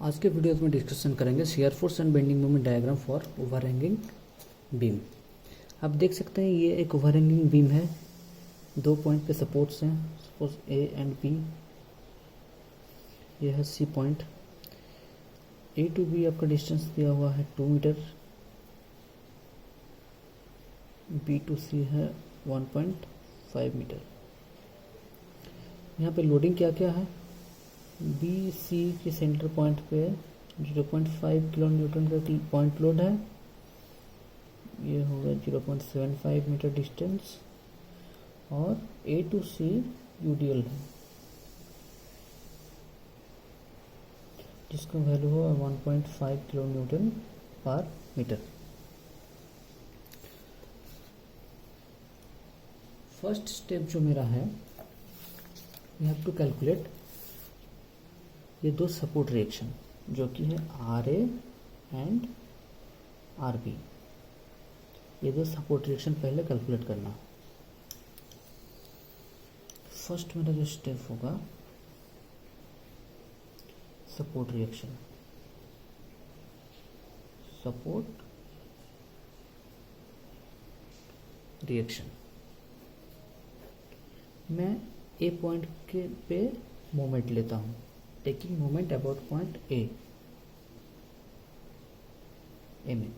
आज के वीडियो में डिस्कशन करेंगे shear force and bending moment diagram for overhanging beam. आप देख सकते हैं ये एक ओवरहैंगिंग बीम है, 2 पॉइंट पे सपोर्ट्स हैं, सपोज ए एंड बी। ये है C point. A to B आपका डिस्टेंस दिया हुआ है 2 मीटर, बी टू सी है 1.5 मीटर। यहाँ पे लोडिंग क्या क्या है, बी सी के सेंटर पॉइंट पे 0.5 किलो न्यूटन का पॉइंट लोड है। ये होगा 0.75 मीटर डिस्टेंस और ए टू सी यूडीएल है जिसका वैल्यू होगा 1.5 किलो न्यूटन पर मीटर। फर्स्ट स्टेप जो मेरा है, वी हैव टू कैलकुलेट ये 2 सपोर्ट रिएक्शन जो कि है R A and R B. ये 2 सपोर्ट रिएक्शन पहले कैलकुलेट करना। फर्स्ट मेरा जो स्टेप होगा सपोर्ट रिएक्शन, सपोर्ट रिएक्शन। मैं ए पॉइंट के पे मोमेंट लेता हूँ, taking moment about point A में।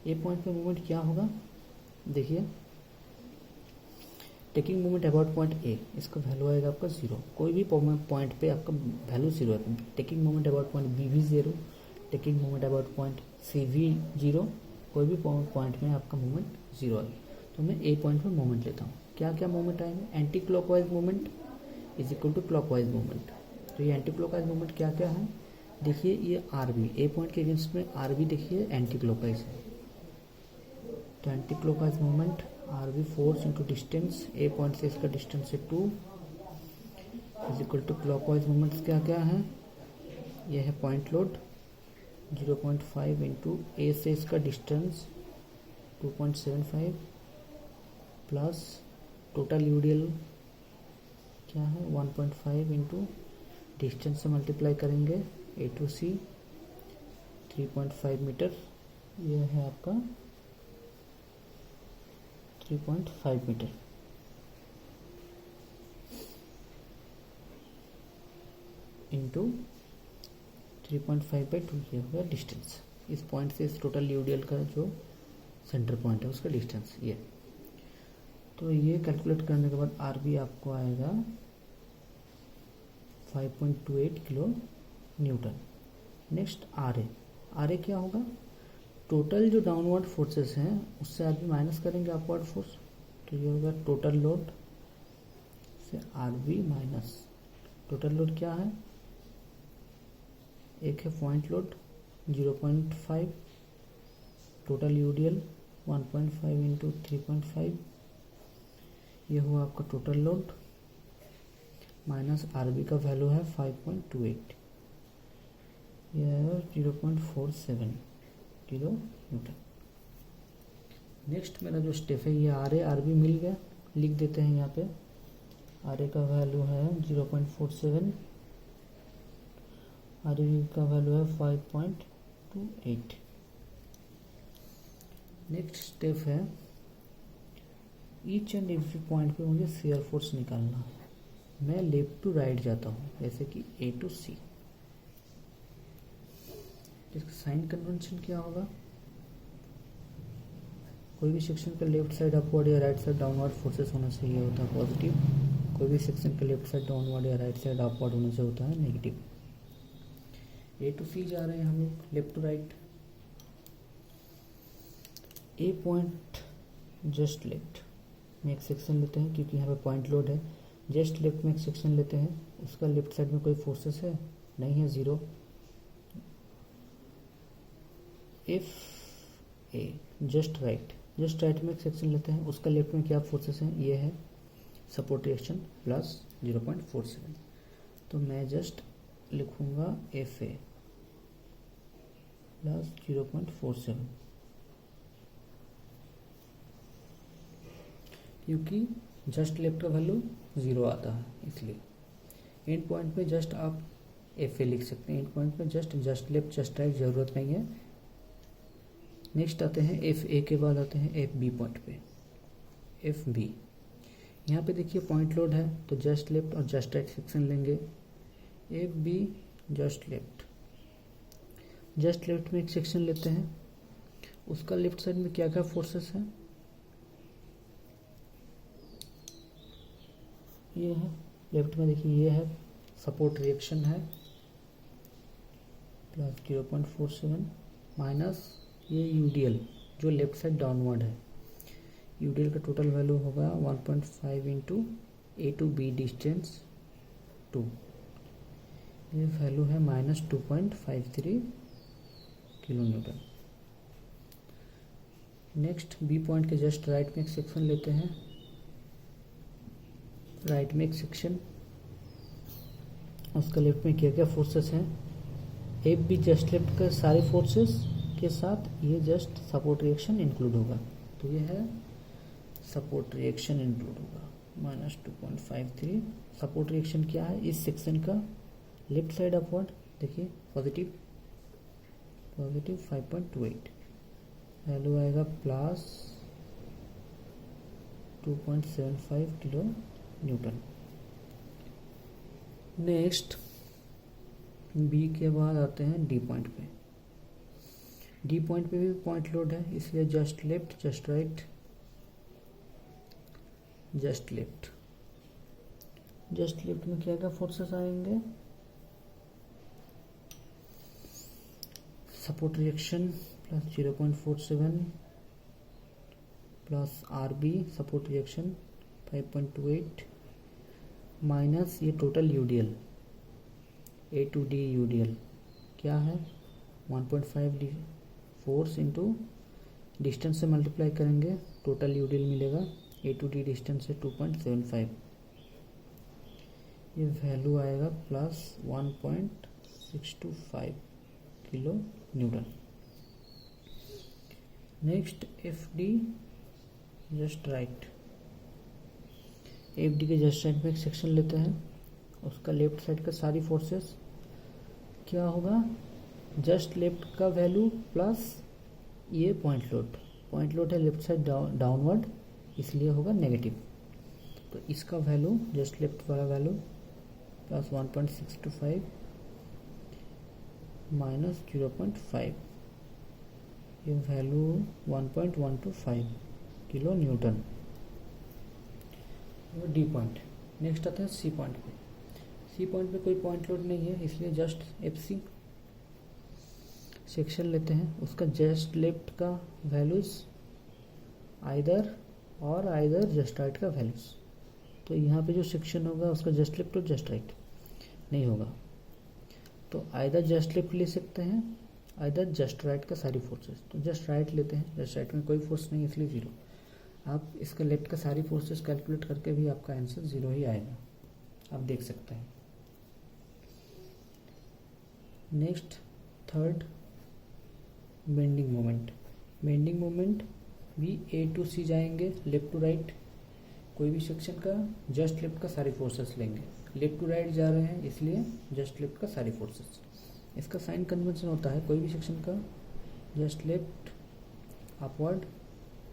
ए पॉइंट पे मोमेंट क्या होगा, देखिए taking moment about point A, इसका वैल्यू आएगा आपका 0। कोई भी पॉइंट पे आपका वैल्यू 0 है। Taking moment about point B भी 0, taking moment about point C भी 0, कोई भी पॉइंट में आपका मोमेंट 0 है। तो मैं ए पॉइंट पे मोमेंट लेता हूँ। क्या क्या मोमेंट आएंगे, anti clockwise moment is equal to clockwise moment. तो ये एंटी क्लॉकवाइज मोमेंट क्या क्या है, देखिए ये आर बी, ए पॉइंट के अगेंस्ट में आर बी देखिए एंटी क्लॉकवाइज है। तो anti clockwise moment R B force into distance, A point से इसका डिस्टेंस है 2 is equal to clockwise moments क्या क्या है, ये है पॉइंट लोड 0.5 इंटू ए से इसका डिस्टेंस 2.75 प्लस टोटल यूडीएल क्या है 1.5 इंटू डिस्टेंस से मल्टीप्लाई करेंगे ए टू सी 3.5 मीटर। ये है आपका 3.5 मीटर इंटू 3.5/2, ये होगा डिस्टेंस। इस पॉइंट से इस टोटल यूडीएल का जो सेंटर पॉइंट है उसका डिस्टेंस ये। तो ये कैलकुलेट करने के बाद आर बी आपको आएगा 5.28 kilo newton. Next R A क्या होगा, टोटल जो डाउनवर्ड फोर्सेस हैं उससे आर बी माइनस करेंगे अपवर्ड फोर्स। तो ये होगा टोटल लोड से R B minus total load क्या है, एक है point load 0.5, total UDL 1.5 into 3.5, ये हुआ आपका total load minus R B का वैल्यू है 5.28, यह है 0.47 किलो न्यूटन। नेक्स्ट मेरा जो स्टेप है, ये आर बी मिल गया, लिख देते हैं यहाँ पे। आर ए का वैल्यू है 0.47, आर बी का वैल्यू है 5.28। नेक्स्ट स्टेप है, ईच एंड एवरी पॉइंट पे मुझे शियर फोर्स निकालना है। मैं लेफ्ट टू राइट जाता हूँ, जैसे कि ए टू सी। इसका साइन कन्वेंशन क्या होगा, कोई भी सेक्शन का लेफ्ट साइड अपवर्ड या राइट साइड डाउनवर्ड फोर्सेस होने से ये होता है पॉजिटिव, कोई भी सेक्शन का लेफ्ट साइड डाउनवर्ड या राइट साइड अपवर्ड होने से होता है नेगेटिव। ए टू सी जा रहे हैं हम लोग left to right. A point just left में एक सेक्शन लेते हैं, क्योंकि यहाँ पे पॉइंट लोड है। जस्ट लेफ्ट में एक सेक्शन लेते हैं, उसका लेफ्ट साइड में कोई फोर्सेस है नहीं है, 0। इफ ए जस्ट राइट में एक सेक्शन लेते हैं, उसका लेफ्ट में क्या फोर्सेस हैं, ये है सपोर्ट रिएक्शन प्लस 0.47। तो मैं जस्ट लिखूंगा एफ ए प्लस 0.47, क्योंकि जस्ट लेफ्ट का वैल्यू 0 आता है, इसलिए एंड पॉइंट पे जस्ट आप एफ ए लिख सकते हैं। इन पॉइंट पे जस्ट लेफ्ट जस्ट राइट ज़रूरत नहीं है। नेक्स्ट आते हैं एफ ए के बाद आते हैं एफ बी पॉइंट पे। एफ बी यहाँ पे देखिए पॉइंट लोड है तो जस्ट लेफ्ट और जस्ट राइट सेक्शन लेंगे। एफ बी जस्ट लेफ्ट में एक सेक्शन लेते हैं। उसका लेफ्ट साइड में क्या क्या फोर्सेस हैं, ये है लेफ्ट में देखिए, ये है सपोर्ट रिएक्शन है प्लस 0.47 माइनस ये यूडीएल जो लेफ्ट साइड डाउनवर्ड है। यूडीएल का टोटल वैल्यू होगा 1.5 into A to B distance 2, ये वैल्यू है minus 2.53 kilo newton. Next B point के जस्ट राइट में एक सेक्शन लेते हैं। राइट में एक सेक्शन, उसका लेफ्ट में क्या क्या फोर्सेस हैं। एफ बी जस्ट लेफ्ट का सारे फोर्सेस के साथ ये जस्ट सपोर्ट रिएक्शन इंक्लूड होगा, तो ये है सपोर्ट रिएक्शन इंक्लूड होगा माइनस 2.53। सपोर्ट रिएक्शन क्या है इस सेक्शन का, लेफ्ट साइड अपवर्ड देखिए पॉजिटिव 5.28, वैल्यू आएगा plus 2.75 kilo newton. Next B के बाद आते हैं डी पॉइंट पे। डी पॉइंट पे भी पॉइंट लोड है, इसलिए just left just right just left में क्या क्या फोर्सेस आएंगे, support reaction plus 0.47 plus R B support reaction 5.28 minus ये total UDL A to D UDL क्या है 1.5 डी फोर्स इंटू डिस्टेंस से मल्टीप्लाई करेंगे, टोटल यूडीएल मिलेगा ए टू डी डिस्टेंस है 2.75, ये वैल्यू आएगा plus 1.625 kilo newton. Next F D just right, F D के जस्ट राइट में एक सेक्शन लेते हैं। उसका लेफ्ट साइड का सारी फोर्सेस क्या होगा, जस्ट लेफ्ट का वैल्यू प्लस ये पॉइंट लोड है लेफ्ट साइड डाउनवर्ड, इसलिए होगा नेगेटिव, तो इसका वैल्यू जस्ट लेफ्ट वाला वैल्यू प्लस 1.625 माइनस 0.5, ये value 1.125 kilo Newton, D point. Next आता है सी पॉइंट पे। सी पॉइंट पे कोई पॉइंट लोड नहीं है, इसलिए जस्ट एफ सी सेक्शन लेते हैं। उसका जस्ट लेफ्ट का वैल्यूज आइदर जस्ट राइट का वैल्यूज, तो यहाँ पे जो सेक्शन होगा उसका जस्ट लेफ्ट और जस्ट राइट नहीं होगा, तो आइदर जस्ट लेफ्ट ले सकते हैं आइदर जस्ट राइट का सारी फोर्सेस, तो जस्ट राइट लेते हैं। जस्ट राइट में कोई फोर्स नहीं इसलिए 0, आप इसका लेफ्ट का सारी फोर्सेस कैलकुलेट करके भी आपका आंसर 0 ही आएगा, आप देख सकते हैं। नेक्स्ट थर्ड बेंडिंग मोमेंट भी ए टू सी जाएंगे लेफ्ट टू राइट, कोई भी सेक्शन का जस्ट लेफ्ट का सारी फोर्सेस लेंगे, लेफ्ट टू राइट जा रहे हैं इसलिए जस्ट लेफ्ट का सारी फोर्सेस। इसका साइन कन्वेंशन होता है कोई भी सेक्शन का जस्ट लेफ्ट अपवर्ड,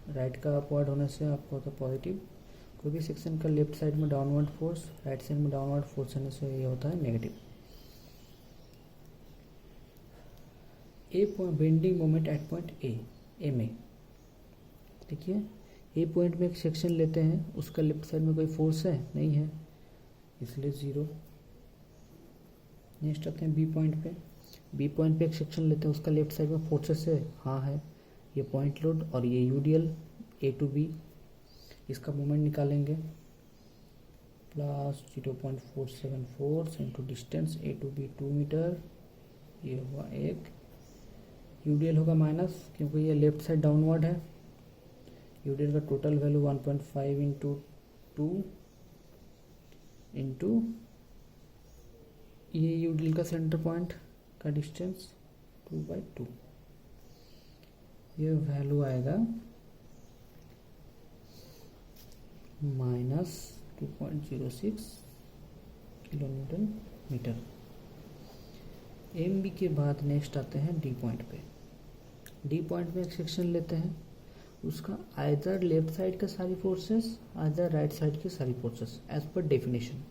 राइट का अपवर्ड होने से आपको होता है पॉजिटिव, कोई भी सेक्शन का लेफ्ट साइड में डाउनवर्ड फोर्स राइट साइड में डाउनवर्ड फोर्स होने से ये होता है negative. A bending moment at point A में देखिए, ए पॉइंट में एक सेक्शन लेते हैं, उसका लेफ्ट साइड में कोई फोर्स है नहीं है इसलिए 0। नेक्स्ट आते हैं बी पॉइंट पे एक सेक्शन लेते हैं, उसका लेफ्ट साइड में फोर्सेस है, हाँ है, ये पॉइंट लोड और ये यूडीएल ए टू बी, इसका मोमेंट निकालेंगे plus 0.47 force into distance A to B 2 metre, ये हुआ 1, यूडीएल होगा माइनस क्योंकि ये लेफ्ट साइड डाउनवर्ड है, यूडीएल का टोटल वैल्यू 1.5 इंटू 2 इंटू ये यूडीएल का सेंटर पॉइंट का डिस्टेंस 2/2, ये वैल्यू आएगा minus 2.06 kilo newton metre. M B के बाद नेक्स्ट आते हैं डी पॉइंट पे। डी पॉइंट में एक सेक्शन लेते हैं, उसका आइदर लेफ्ट साइड का सारी फोर्सेस, आइदर राइट साइड की सारी फोर्सेस एज पर डेफिनेशन।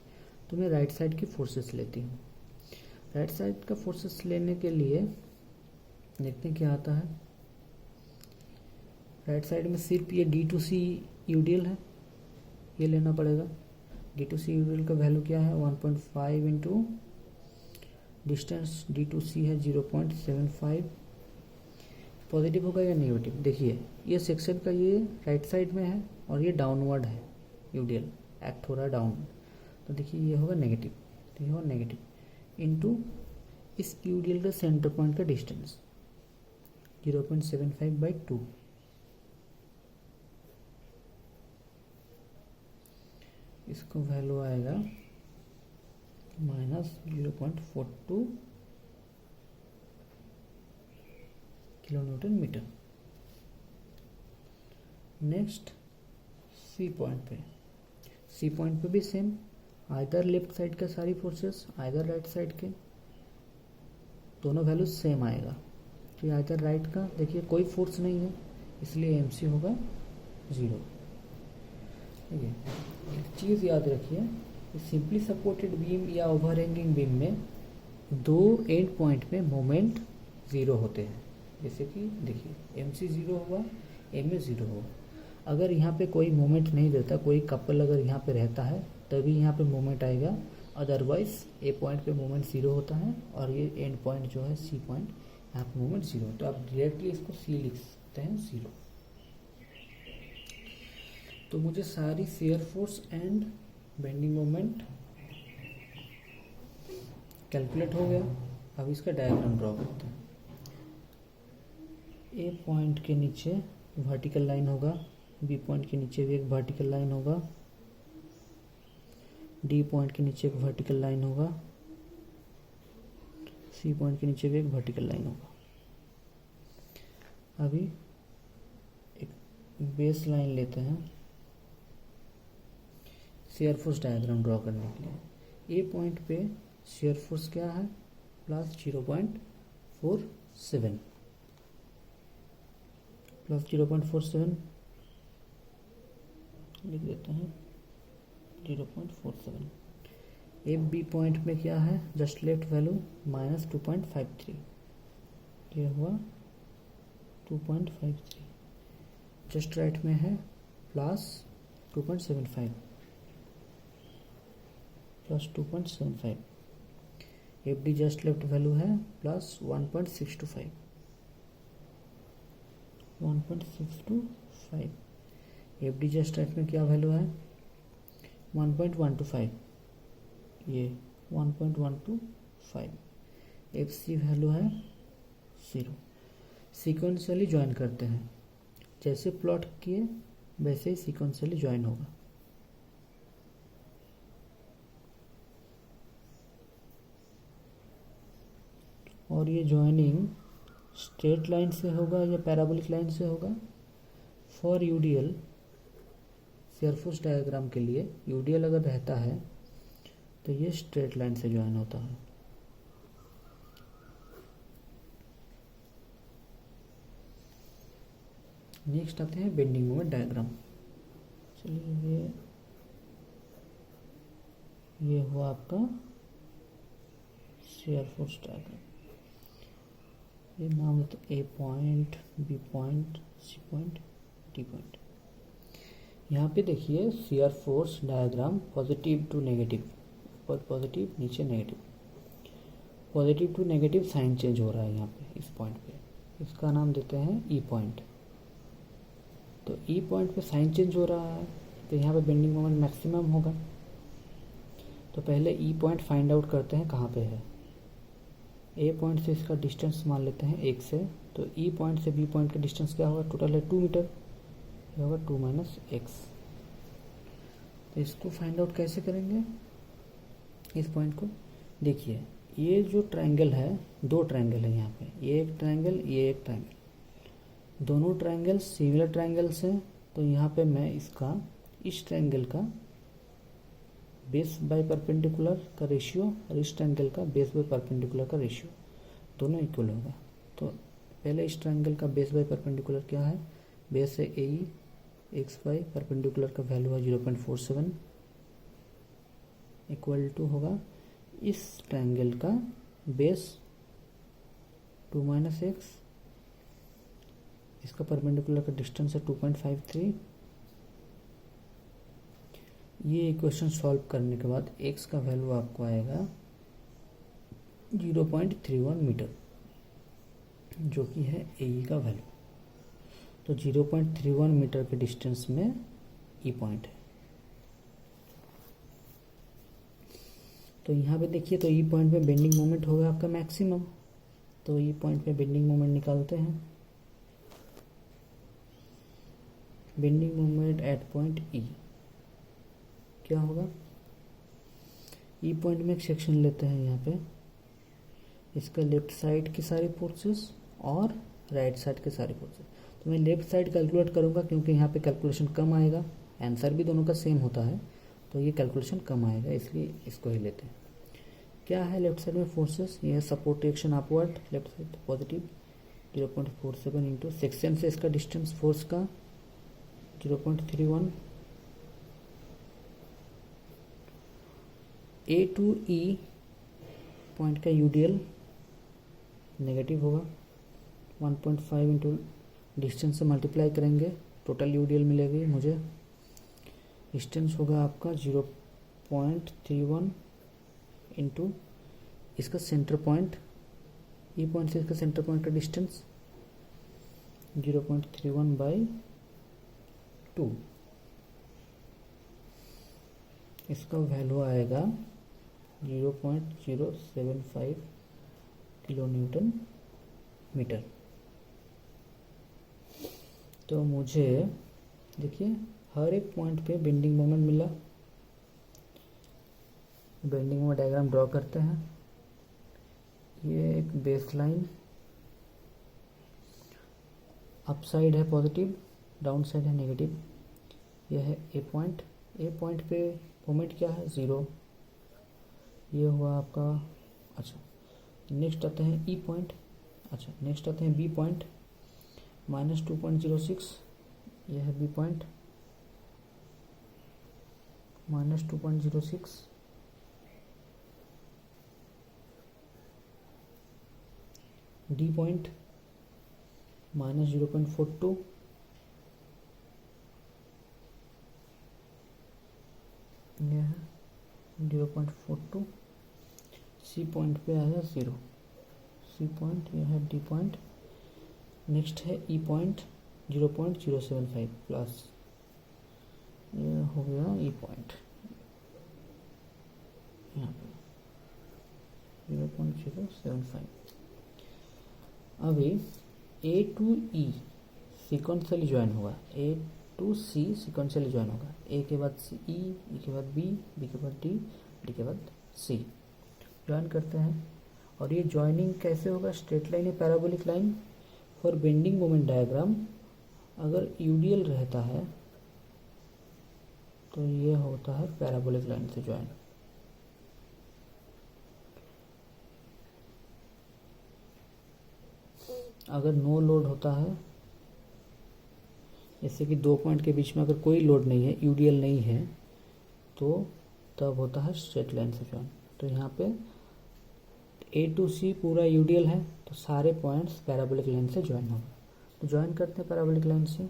तो मैं राइट साइड की फोर्सेस लेती हूँ। राइट साइड का फोर्सेस लेने के लिए देखते हैं क्या आता है। राइट साइड में सिर्फ ये डी टू सी यूडीएल है, ये लेना पड़ेगा। डी टू सी यूडीएल का वैल्यू क्या है 1.5 इंटू डिस्टेंस डी टू सी है 0.75। पॉजिटिव होगा या नेगेटिव, देखिए ये सेक्शन का ये राइट साइड में है और ये डाउनवर्ड है, यूडीएल एक्ट हो रहा है डाउन, तो देखिए ये होगा नेगेटिव, तो ये होगा नेगेटिव इंटू इस यूडीएल का सेंटर पॉइंट का डिस्टेंस 0.75/2। इसको वैल्यू आएगा -0.42 kilonewton metre. Next C point पे, सी पॉइंट पे भी सेम, आइदर लेफ्ट साइड का सारी फोर्सेस, आइदर राइट साइड के, दोनों वैल्यू सेम आएगा। तो आइदर राइट का देखिए कोई फोर्स नहीं है, इसलिए एमसी होगा 0। ठीक है, एक चीज़ याद रखिए, सिंपली सपोर्टेड बीम या ओवरहैंगिंग बीम में दो एंड पॉइंट में मोमेंट 0 होते हैं। जैसे कि देखिए MC 0 हुआ, MA 0 हुआ। अगर यहाँ पे कोई मोमेंट नहीं देता, कोई कपल अगर यहाँ पे रहता है तभी यहाँ पे मोमेंट आएगा, अदरवाइज ए पॉइंट पे मोमेंट 0 होता है और ये एंड पॉइंट जो है सी पॉइंट, यहाँ पे मोमेंट 0। तो आप डायरेक्टली इसको सी लिख सकते हैं 0। तो मुझे सारी shear force and bending moment calculate हो गया। अब इसका डायग्राम ड्रॉ करते हैं। ए पॉइंट के नीचे वर्टिकल लाइन होगा, बी पॉइंट के नीचे भी एक वर्टिकल लाइन होगा, डी पॉइंट के नीचे एक वर्टिकल लाइन होगा, सी पॉइंट के नीचे भी एक वर्टिकल लाइन होगा। अभी एक बेस लाइन लेते हैं शेयर फोर्स डायग्राम ड्रॉ करने के लिए। ए पॉइंट पे शेयर फोर्स क्या है +0.47 +0.47 लिख देते हैं 0.47। ए बी पॉइंट में क्या है जस्ट लेफ्ट वैल्यू -2.53, ये हुआ 2.53। जस्ट राइट में है +2.75 +2.75। F D just left value है +1.625 1.625। एफ डी जस्ट राइट में क्या वैल्यू है 1.125, ये 1.125। एफ सी वैल्यू है 0। सीक्वेंशियली ज्वाइन करते हैं, जैसे प्लॉट किए वैसे ही सीक्वेंशियली ज्वाइन होगा। और ये ज्वाइनिंग स्ट्रेट लाइन से होगा या पैराबोलिक लाइन से होगा। For UDL share force diagram के लिए यूडीएल अगर रहता है तो ये स्ट्रेट लाइन से ज्वाइन होता है। नेक्स्ट आते हैं बेंडिंग मोमेंट डायग्राम। चलिए ये हुआ आपका शेयर फोर्स डायग्राम। ये नाम है तो A point, B point, C point, D point. यहाँ पे देखिए shear force diagram positive to negative, ऊपर पॉजिटिव नीचे negative, positive to negative sign change हो रहा है यहाँ पे इस पॉइंट पे। इसका नाम देते हैं ई पॉइंट। तो ई पॉइंट पे साइन चेंज हो रहा है तो यहाँ पे बेंडिंग मोमेंट मैक्सिमम होगा। तो पहले ई पॉइंट फाइंड आउट करते हैं कहाँ पे है। ए पॉइंट से इसका डिस्टेंस मान लेते हैं 1 से, तो ई पॉइंट से बी पॉइंट का डिस्टेंस क्या होगा, टोटल है 2 मीटर, ये होगा 2 - x। तो इसको फाइंड आउट कैसे करेंगे इस पॉइंट को। देखिए ये जो ट्रायंगल है, 2 ट्रायंगल है यहाँ पे, ये एक ट्रायंगल, ये एक ट्रायंगल, दोनों ट्रायंगल सिमिलर ट्रायंगल्स हैं। तो यहाँ पे मैं इसका इस ट्रायंगल का बेस बाय परपेंडिकुलर का रेशियो और इस ट्रायंगल का बेस बाय परपेंडिकुलर का रेशियो दोनों इक्वल होगा। तो पहले इस ट्रायंगल का बेस बाय परपेंडिकुलर क्या है, बेस है ए एक्स वाई, परपेंडिकुलर का वैल्यू है 0.47 इक्वल टू होगा इस ट्रायंगल का बेस 2 माइनस एक्स, इसका परपेंडिकुलर का डिस्टेंस है 2.53। ये इक्वेशन सॉल्व करने के बाद x का वैल्यू आपको आएगा 0.31 मीटर, जो कि है ए का वैल्यू। तो 0.31 मीटर के डिस्टेंस में ई पॉइंट है। तो यहाँ पे देखिए, तो ई पॉइंट में बेंडिंग मोमेंट होगा आपका मैक्सिमम। तो ई पॉइंट में बेंडिंग मोमेंट निकालते हैं। बेंडिंग मोमेंट एट पॉइंट ई क्या होगा, ई पॉइंट में एक सेक्शन लेते हैं यहाँ पे, इसका लेफ्ट साइड की सारी फोर्सेस और राइट साइड के सारे फोर्सेस। तो मैं लेफ्ट साइड कैलकुलेट करूँगा क्योंकि यहाँ पे कैलकुलेशन कम आएगा, आंसर भी दोनों का सेम होता है, तो ये कैलकुलेशन कम आएगा, इसलिए इसको ही लेते हैं। क्या है लेफ्ट साइड में फोर्सेस, ये है support reaction upward, left side positive 0.47 into section से इसका डिस्टेंस फोर्स का 0.31, ए टू ई पॉइंट का यूडीएल नेगेटिव होगा, 1.5 इंटू डिस्टेंस से मल्टीप्लाई करेंगे, टोटल यूडीएल मिलेगी मुझे। डिस्टेंस होगा आपका 0.31 इंटू इसका सेंटर पॉइंट, ई पॉइंट से इसका सेंटर पॉइंट का डिस्टेंस 0.31/2। इसका वैल्यू आएगा 0.075 किलो न्यूटन मीटर। तो मुझे देखिए हर एक पॉइंट पे बेंडिंग मोमेंट मिला। बेंडिंग मोमेंट डायग्राम ड्रॉ करते हैं। ये एक बेस लाइन, अप साइड है पॉजिटिव, डाउन साइड है नेगेटिव। यह है ए पॉइंट, ए पॉइंट पे मोमेंट क्या है, 0। ये हुआ आपका, अच्छा नेक्स्ट आते हैं ई पॉइंट, अच्छा नेक्स्ट आते हैं बी पॉइंट, -2.06, यह है बी पॉइंट, -2.06। डी पॉइंट -0.42, यह है 0.42। सी पॉइंट पे आया 0, सी पॉइंट, यह है डी पॉइंट। नेक्स्ट है ई पॉइंट 0.075 प्लस, ये हो गया ई पॉइंट, यहाँ पे 0.075। अभी ए टू ई सिक्वेंशियली ज्वाइन होगा, ए टू सी सिक्वेंशियली ज्वाइन होगा, ए के बाद सी, ई के बाद बी के बाद डी के बाद सी ज्वाइन करते हैं। और ये ज्वाइनिंग कैसे होगा, स्ट्रेट लाइन है, parabolic line. For bending moment diagram अगर यूडीएल रहता है तो ये होता है पैराबोलिक लाइन से ज्वाइन। अगर नो लोड होता है, जैसे कि दो पॉइंट के बीच में अगर कोई लोड नहीं है, यूडीएल नहीं है, तो तब होता है स्ट्रेट लाइन से ज्वाइन। तो यहाँ पे ए टू सी पूरा यूडीएल है, तो सारे पॉइंट्स पैराबोलिक लाइन से ज्वाइन होंगे। तो ज्वाइन करते हैं पैराबोलिक लाइन से।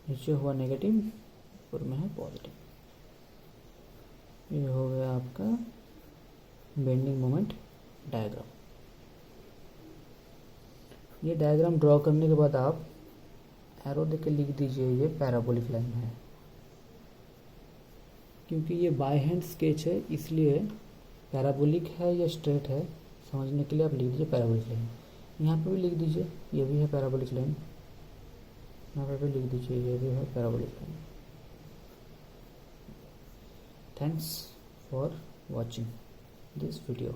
नीचे हुआ नेगेटिव, ऊपर में है पॉजिटिव। ये हो गया आपका बेंडिंग मोमेंट डायग्राम। ये डायग्राम ड्रॉ करने के बाद आप एरो देके लिख दीजिए ये पैराबोलिक लाइन है। क्योंकि ये बाय हैंड स्केच है, इसलिए पैराबोलिक है या स्ट्रेट है समझने के लिए आप लिख दीजिए पैराबोलिक लाइन। यहाँ पे भी लिख दीजिए ये भी है पैराबोलिक लाइन, यहाँ पे भी लिख दीजिए ये भी है parabolic line. Thanks for watching this video.